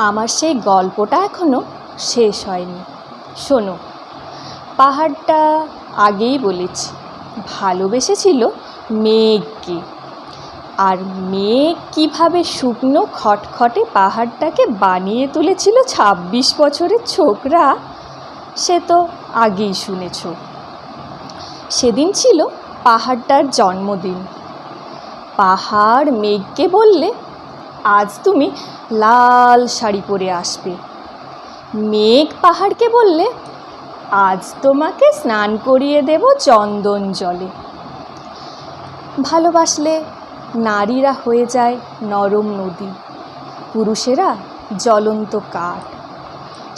আমার সেই গল্পটা এখনো শেষ হয়নি। শোনো, পাহাড়টা আগেই বলেছি ভালোবেসেছিল মেঘকে, আর মেঘ কীভাবে শুকনো খটখটে পাহাড়টাকে বানিয়ে তুলেছিল ২৬ বছরের ছোকরা, সে তো আগেই শুনেছ। সেদিন ছিল পাহাড়টার জন্মদিন। পাহাড় মেঘকে বললে, আজ তুমি লাল শাড়ি পরে আসবে। মেঘ পাহাড়কে বললে, আজ তোমাকে স্নান করিয়ে দেব চন্দন জলে। ভালোবাসলে নারীরা হয়ে যায় নরম নদী, পুরুষেরা জ্বলন্ত কাঠ।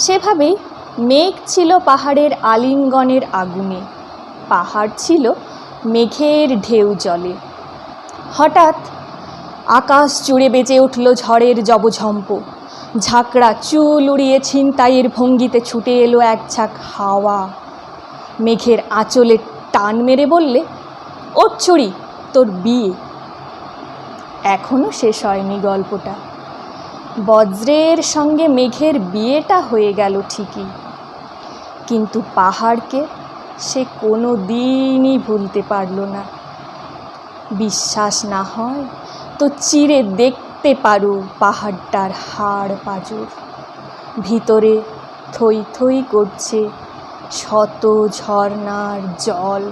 সেভাবেই মেঘ ছিল পাহাড়ের আলিঙ্গনের আগুনে, পাহাড় ছিল মেঘের ঢেউ জলে। হঠাৎ আকাশ জুড়ে বেজে উঠল ঝড়ের জবঝম্প। ঝাঁকড়া চুল উড়িয়ে ছিনতাইয়ের ভঙ্গিতে ছুটে এলো এক ঝাঁক হাওয়া। মেঘের আঁচলে টান মেরে বললে, ওঠ ছুরি, তোর বিয়ে। এখনো শেষ হয়নি গল্পটা। বজ্রের সঙ্গে মেঘের বিয়েটা হয়ে গেল ঠিকই, কিন্তু পাহাড়কে সে কোনো দিনই ভুলতে পারল না। বিশ্বাস না হয় তো চিরে দেখতে পারো পাহাড়টার হাড় পাঁজর। ভিতরে থই থই করছে শত ঝর্ণার জল।